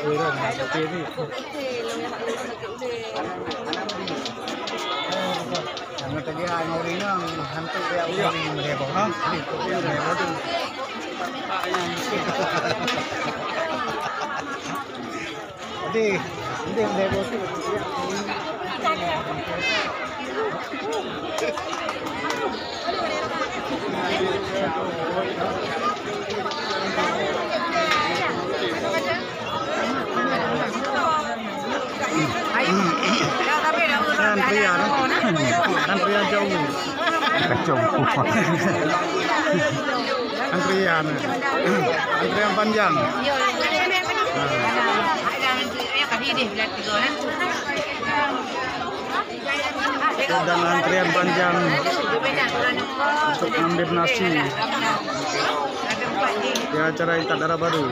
kopi ni. Ano tadi ang ori na hantu kaya ori mereka. Ha? Kopi mereka tu. Adi, ini mereka tu. Antrian jauh. Antrian panjang. Dan antrian panjang untuk ambil nasi di acara Ikat Darah Baru.